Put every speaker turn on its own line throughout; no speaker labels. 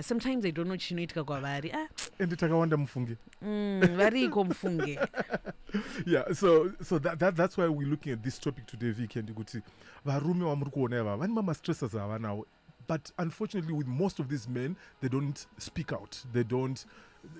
Sometimes I don't know chinoitika kwavari.
And takawanda mufunge.
Variko mufunge.
Yeah, so that's why we're looking at this topic today, Weekend. Varume wamuri kuona ava vane mama stresses ava now. But unfortunately, with most of these men, they don't speak out. They don't.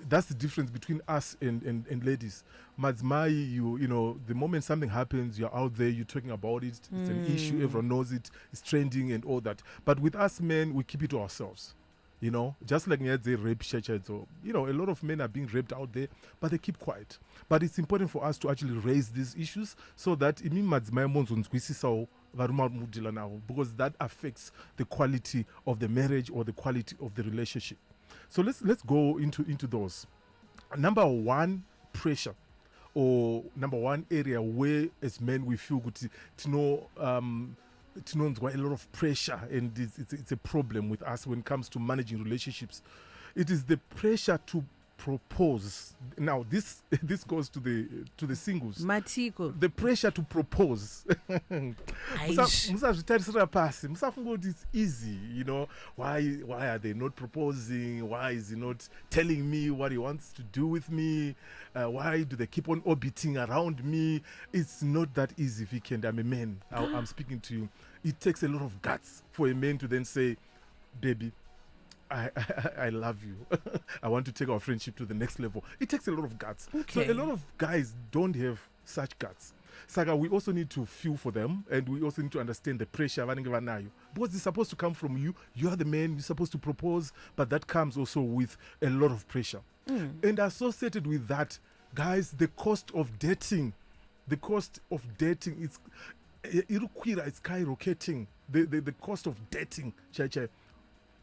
That's the difference between us and ladies. Madzmai, you know, the moment something happens, you're out there, you're talking about it. It's an issue. Everyone knows it. It's trending and all that. But with us men, we keep it to ourselves. You know, just like they rape churches. So, you know, a lot of men are being raped out there, but they keep quiet. But it's important for us to actually raise these issues so that because that affects the quality of the marriage or the quality of the relationship. So let's go into those. Number one, pressure, or number one area where as men we feel good to know a lot of pressure, and it's a problem with us when it comes to managing relationships. It is the pressure to propose. Now this goes to the singles.
Matiko.
The pressure to propose. It's easy, you know. Why are they not proposing? Why is he not telling me what he wants to do with me? Why do they keep on orbiting around me? It's not that easy, Weekend. I'm a man. I'm speaking to you. It takes a lot of guts for a man to then say, baby, I love you. I want to take our friendship to the next level. It takes a lot of guts. Okay. So a lot of guys don't have such guts. Saga, we also need to feel for them, and we also need to understand the pressure because it's supposed to come from you. You are the man, you're supposed to propose, but that comes also with a lot of pressure. And associated with that, guys, the cost of dating is skyrocketing. The cost of dating,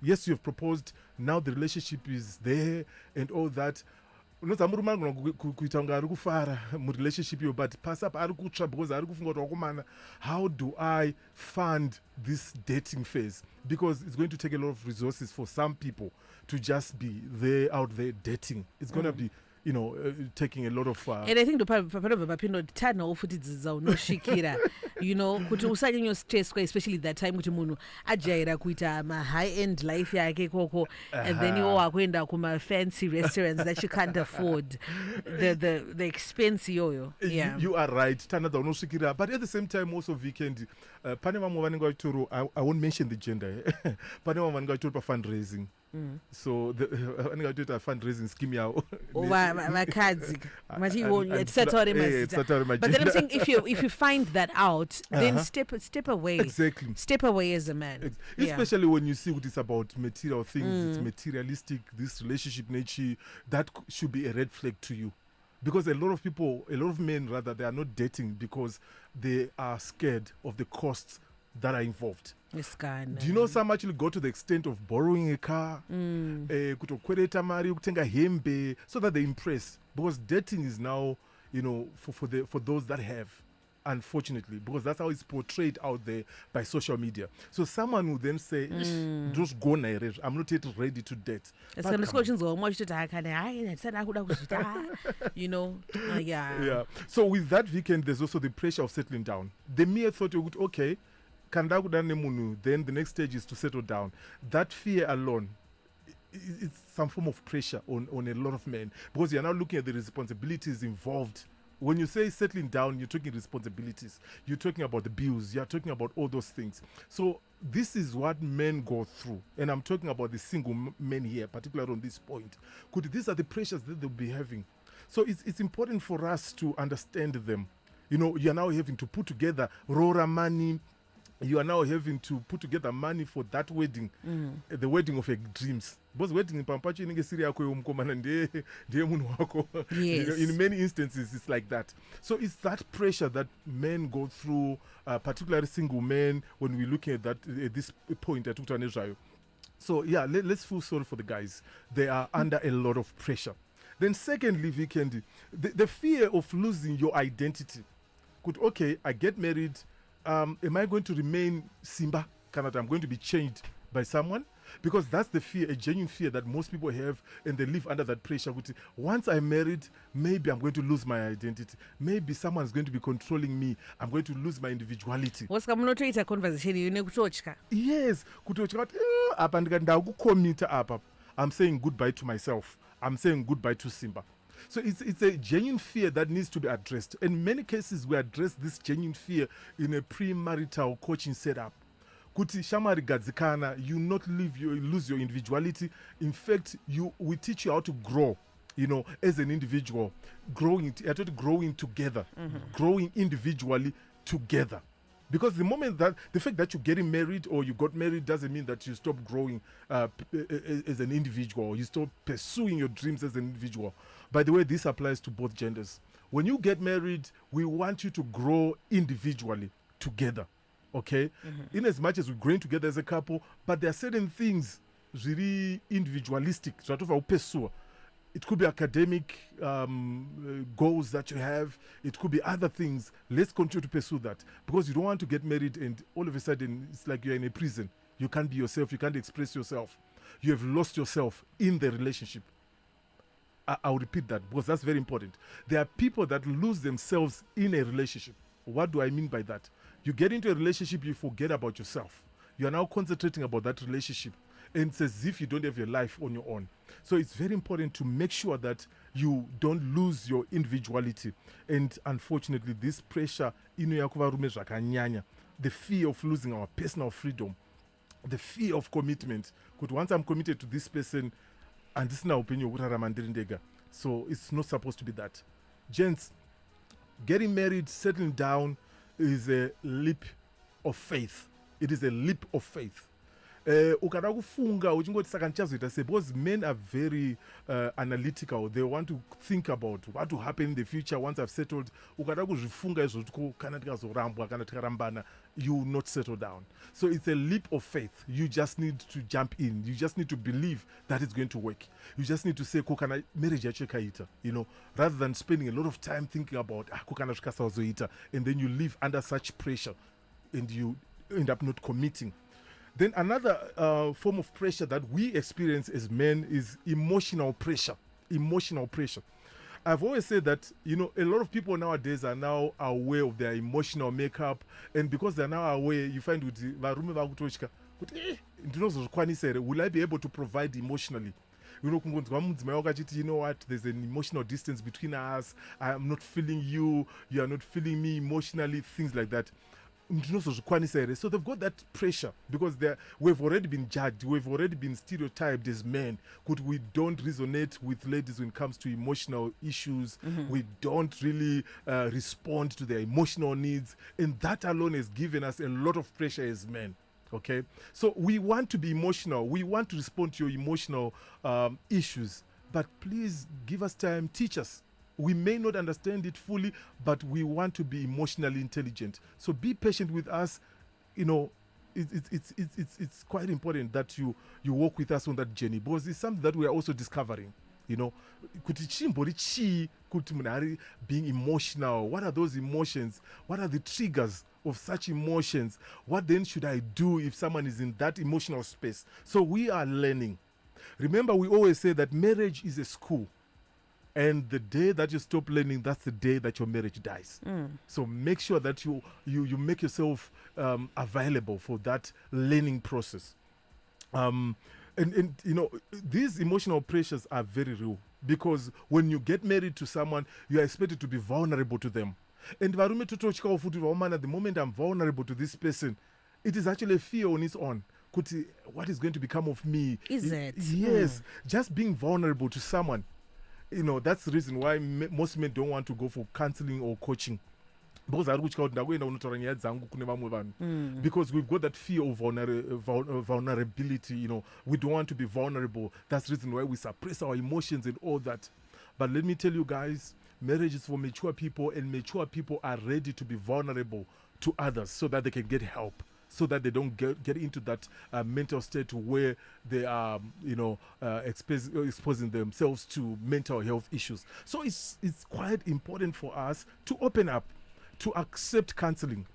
yes, you have proposed, now the relationship is there and all that. But pass up because how do I fund this dating phase? Because it's going to take a lot of resources for some people to just be there out there dating. It's going to be, you know, taking a lot of
and I think the part of tana ofutidziza unoshikira, you know, kuti usanyanya stress, especially that time kuti munhu ajaira kuita ma high end life yake koko, and then you are going to kuma fancy restaurants that you can't afford the expense yoyo. Yeah,
you are right, tana da unoshikira. But at the same time also, Weekend, pane vamwe vanenge vachitoro, I won't mention the gender. Pane vamwe vanenge vachitoro pa fundraising. So the fundraising scheme yao.
But then I'm saying if you find that out, then step away.
Exactly.
Step away as a man.
Especially when you see what it's about material things, it's materialistic, this relationship nature, that should be a red flag to you. Because a lot of men rather, they are not dating because they are scared of the costs that are involved. Do you know some actually go to the extent of borrowing a car, kutokwereta mari, kutenga hembe, so that they impress? Because dating is now, you know, for those that have, unfortunately, because that's how it's portrayed out there by social media. So someone will then say, just go naire, I'm not yet ready to date. You know, yeah. So with that, Weekend, there's also the pressure of settling down. The mere thought, okay, then the next stage is to settle down. That fear alone, it's some form of pressure on a lot of men, because you're now looking at the responsibilities involved. When you say settling down, you're talking responsibilities. You're talking about the bills. You're talking about all those things. So this is what men go through. And I'm talking about the single men here, particularly on this point. These are the pressures that they'll be having. So it's important for us to understand them. You know, you're now having to put together Rora money. You are now having to put together money for that wedding, the wedding of your dreams. Because wedding in Pampachi in many instances it's like that. So it's that pressure that men go through, particularly single men, when we're looking at that at this point at Israel. So yeah, let's feel sorry for the guys. They are under a lot of pressure. Then secondly, Weekend, the fear of losing your identity. Okay, I get married. Am I going to remain Simba? Canada, I'm going to be changed by someone? Because that's the fear, a genuine fear that most people have, and they live under that pressure. Once I'm married, maybe I'm going to lose my identity. Maybe someone's going to be controlling me. I'm going to lose my individuality.
What's coming to a conversation? You know,
yes, apa ndikakukomita apa. I'm saying goodbye to myself. I'm saying goodbye to Simba. So it's a genuine fear that needs to be addressed. In many cases, we address this genuine fear in a premarital coaching setup. Kuti shamari gadzikana, you not lose your individuality. In fact, we teach you how to grow, as an individual, growing together, growing individually together. Because the fact that you're getting married or you got married doesn't mean that you stop growing as an individual, or you stop pursuing your dreams as an individual. By the way, this applies to both genders. When you get married, we want you to grow individually together. Okay? In as much as we're growing together as a couple, but there are certain things really individualistic. It could be academic goals that you have. It could be other things. Let's continue to pursue that, because you don't want to get married and all of a sudden it's like you're in a prison. You can't be yourself. You can't express yourself. You have lost yourself in the relationship. I'll repeat that because that's very important. There are people that lose themselves in a relationship. What do I mean by that? You get into a relationship, you forget about yourself. You are now concentrating about that relationship. And it's as if you don't have your life on your own. So it's very important to make sure that you don't lose your individuality. And unfortunately, this pressure, the fear of losing our personal freedom, the fear of commitment. Because once I'm committed to this person, and this is my opinion, so it's not supposed to be that. Gents, getting married, settling down is a leap of faith. It is a leap of faith. Ukada kufunga uchingoti saka ndichazoita sei, because men are very analytical. They want to think about what will happen in the future once I've settled. Ukada kuzvifunga izvo kana tikazorambwa kana tikarambana, you will not settle down. So it's a leap of faith. You just need to jump in. You just need to believe that it's going to work. You just need to say kokana marriage yacho kaita, rather than spending a lot of time thinking about kokana zvikasazoita, and then you live under such pressure and you end up not committing. Then another form of pressure that we experience as men is emotional pressure. Emotional pressure. I've always said that, a lot of people nowadays are now aware of their emotional makeup, and because they're now aware, you find with varume vakutochka, will I be able to provide emotionally? You know what, there's an emotional distance between us. I am not feeling you. You are not feeling me emotionally, things like that. So they've got that pressure because we've already been judged, we've already been stereotyped as men. We don't resonate with ladies when it comes to emotional issues. We don't really respond to their emotional needs, and that alone has given us a lot of pressure as men. Okay, so we want to be emotional, we want to respond to your emotional issues, but please give us time, teach us. We may not understand it fully, but we want to be emotionally intelligent. So be patient with us. It's quite important that you walk with us on that journey, because it's something that we are also discovering. Being emotional. What are those emotions? What are the triggers of such emotions? What then should I do if someone is in that emotional space? So we are learning. Remember, we always say that marriage is a school. And the day that you stop learning, that's the day that your marriage dies. So make sure that you make yourself available for that learning process. These emotional pressures are very real, because when you get married to someone, you are expected to be vulnerable to them. And the moment I'm vulnerable to this person, it is actually a fear on its own. What is going to become of me?
Is it?
Yes. Just being vulnerable to someone. That's the reason why most men don't want to go for counseling or coaching. Because we've got that fear of vulnerability. We don't want to be vulnerable. That's the reason why we suppress our emotions and all that. But let me tell you guys, marriage is for mature people, and mature people are ready to be vulnerable to others so that they can get help, so that they don't get into that mental state where they are, exposing themselves to mental health issues. So it's quite important for us to open up, to accept counseling.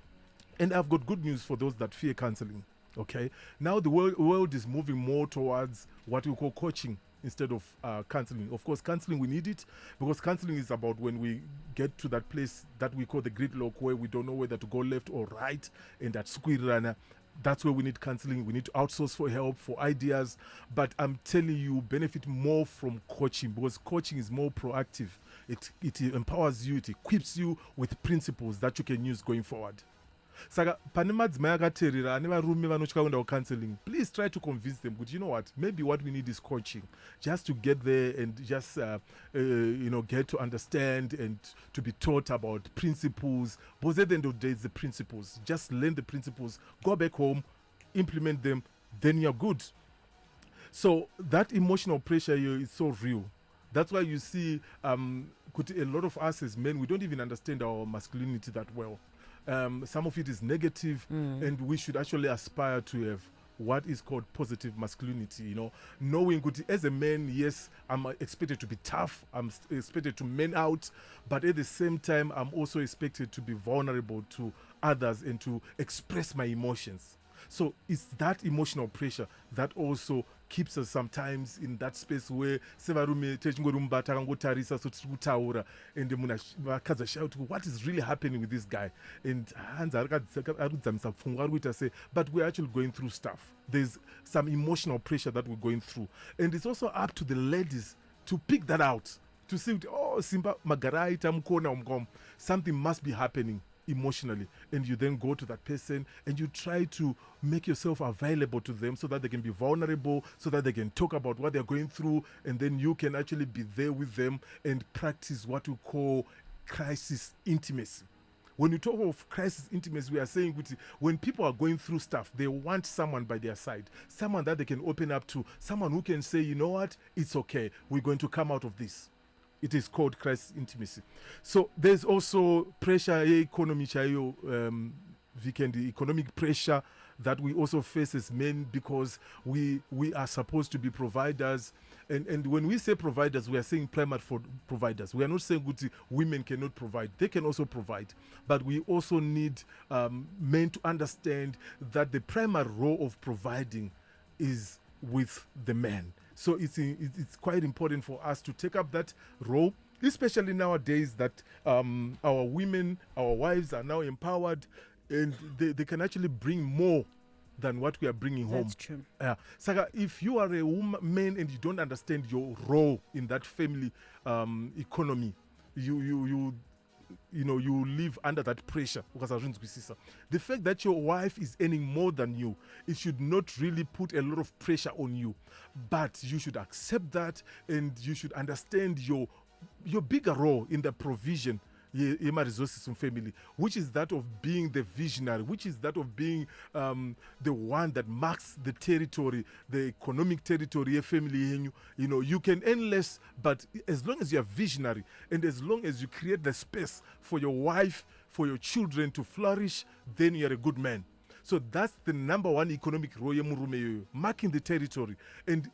And I've got good news for those that fear counseling. Okay, now the world is moving more towards what we call coaching instead of counseling. Of course, counseling, we need it, because counseling is about when we get to that place that we call the gridlock, where we don't know whether to go left or right, and that squirrana. that's where we need counseling. We need to outsource for help, for ideas. But I'm telling you, benefit more from coaching, because coaching is more proactive. It empowers you, it equips you with principles that you can use going forward. Saka pane madzimai akateerera ane varume vanotya kuenda kucounseling, please try to convince them kuti, you know what, maybe what we need is coaching, just to get there and just get to understand and to be taught about principles. Because at the end of the day, it's the principles. Just learn the principles, go back home, implement them, then you're good. So that emotional pressure here is so real. That's why you see a lot of us as men, we don't even understand our masculinity that well. Some of it is negative, and we should actually aspire to have what is called positive masculinity, knowing that as a man, yes, I'm expected to be tough, I'm expected to man out, but at the same time, I'm also expected to be vulnerable to others and to express my emotions. So it's that emotional pressure that also keeps us sometimes in that space where sevarume techingorumbata akangotarisa so tiri kutaura and munhu vakadzi shout, what is really happening with this guy? And hanzi ari kudzamisa pfungwa ari kuita sei, but we're actually going through stuff. There's some emotional pressure that we're going through, and it's also up to the ladies to pick that out, to see, oh, simba magara aita mukona umkom, something must be happening emotionally, and you then go to that person and you try to make yourself available to them so that they can be vulnerable, so that they can talk about what they're going through, and then you can actually be there with them and practice what we call crisis intimacy. When you talk of crisis intimacy, we are saying when people are going through stuff, they want someone by their side, someone that they can open up to, someone who can say, you know what, it's okay, we're going to come out of this. It is called crisis intimacy. So there's also pressure, economic pressure that we also face as men, because we are supposed to be providers. And when we say providers, we are saying primary for providers. We are not saying good women cannot provide. They can also provide. But we also need men to understand that the primary role of providing is with the man. So it's quite important for us to take up that role, especially nowadays that our women, our wives are now empowered, and they can actually bring more than what we are bringing home.
That's true.
Saka, if you are a man and you don't understand your role in that family economy, you live under that pressure. The fact that your wife is earning more than you, it should not really put a lot of pressure on you, but you should accept that, and you should understand your bigger role in the provision resources in family, which is that of being the visionary, which is that of being the one that marks the territory, the economic territory, family. You can earn less, but as long as you are visionary, and as long as you create the space for your wife, for your children to flourish, then you are a good man. So that's the number one economic role, marking the territory and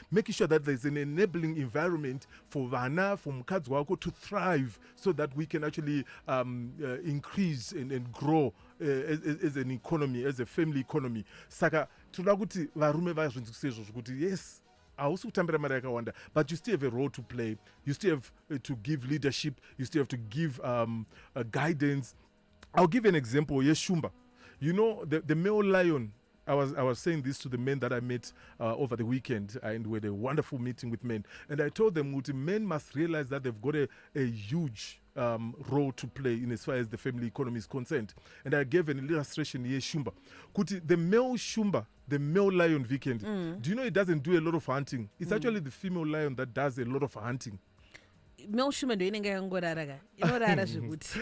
making sure that there's an enabling environment for vana, for mukadzi wako to thrive, so that we can actually increase and grow as an economy, as a family economy. Saka toda kuti varume vazvinzwise izvozvo kuti yes, hausi kutambira mari yakawanda, but you still have a role to play. You still have to give leadership. You still have to give guidance. I'll give an example. Yeshumba. The male lion, I was saying this to the men that I met over the weekend, and we had a wonderful meeting with men. And I told them that men must realize that they've got a huge role to play in as far as the family economy is concerned. And I gave an illustration here, Shumba. The male Shumba, the male lion weekend, do you know it doesn't do a lot of hunting? It's actually the female lion that does a lot of hunting.
Meushuma ndo inenge yakangorara inorara zvekuti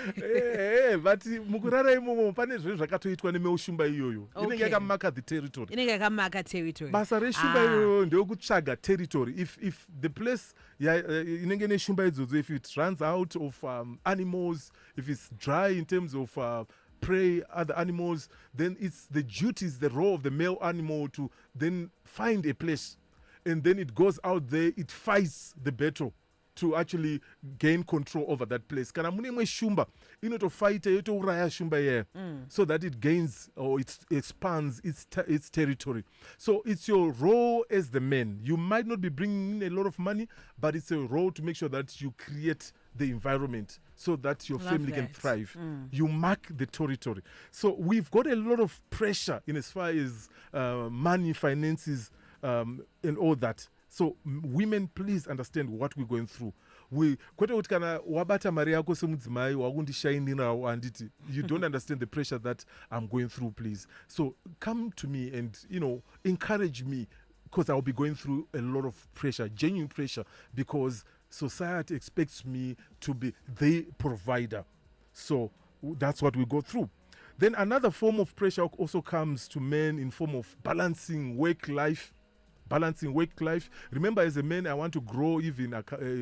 but mukurara imomo pane zvinhu zvakatoitwa nemeushumba iyoyo. Inenge yakamaka the territory.
Inenge yakamaka territory.
Basa reshumba iyoyo ndeyokutsvaga territory. If the place inenge neshumba idzodzo, if it runs out of animals, if it's dry in terms of prey, other animals, then it's the duties, the role of the male animal to then find a place, and then it goes out there, it fights the battle to actually gain control over that place. Kana mune mwe shumba inotofighta yotouraya shumba here so that it gains or it expands its territory. So it's your role as the man. You might not be bringing in a lot of money, but it's a role to make sure that you create the environment so that your
Love
family can
that.
thrive. You mark the territory. So we've got a lot of pressure in as far as money, finances, and all that. So women, please understand what we're going through. We kwete kuti kana wabata mari yako semudzimai wakundishainirawo anditi, you don't understand the pressure that I'm going through, please. So come to me and encourage me, because I'll be going through a lot of pressure, genuine pressure, because society expects me to be the provider. So that's what we go through. Then another form of pressure also comes to men in form of balancing work life. Remember, as a man, I want to grow even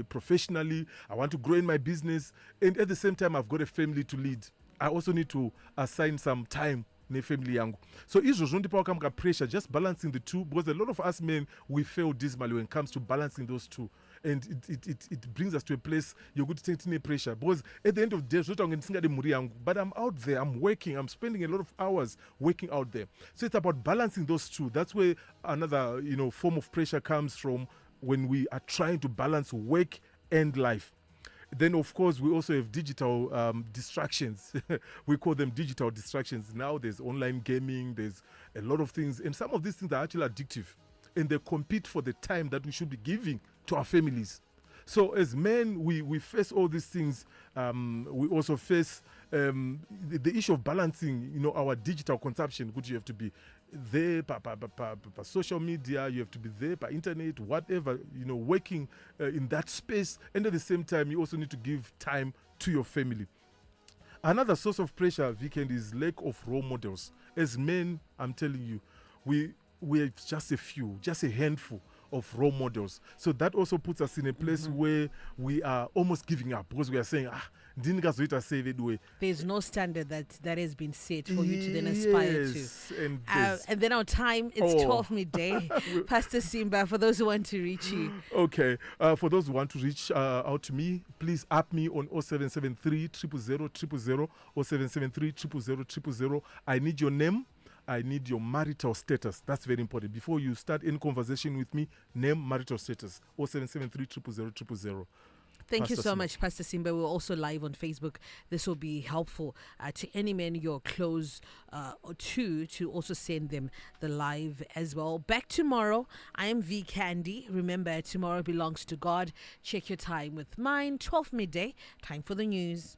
professionally. I want to grow in my business. And at the same time, I've got a family to lead. I also need to assign some time ne family yangu. So izvozvo ndipo wakamuka pressure, just balancing the two, because a lot of us men, we fail dismally when it comes to balancing those two. And it brings us to a place you're going to take pressure, because at the end of the day, but I'm out there, I'm working, I'm spending a lot of hours working out there. So it's about balancing those two. That's where another form of pressure comes from, when we are trying to balance work and life. Then, of course, we also have digital distractions. We call them digital distractions. Now there's online gaming, there's a lot of things, and some of these things are actually addictive, and they compete for the time that we should be giving to our families. So as men, we face all these things. We also face the issue of balancing, our digital consumption, which you have to be there by social media, you have to be there by internet, whatever, working in that space. And at the same time, you also need to give time to your family. Another source of pressure, Weekend, is lack of role models. As men, I'm telling you, we have just a handful of role models. So that also puts us in a place where we are almost giving up, because we are saying,
there's no standard that has been set for you to then aspire to. And then our time, it's 12 midday. Pastor Simba, for those who want to reach you.
Okay. For those who want to reach out to me, please app me on 0773 000 000, 0773 000 000. I need your name. I need your marital status. That's very important. Before you start any conversation with me, name, marital status. 0773 000 000.
Thank you so much, Pastor Simba. We're also live on Facebook. This will be helpful to any men you're close to also send them the live as well. Back tomorrow. I am V Candy. Remember, tomorrow belongs to God. Check your time with mine. 12 midday. Time for the news.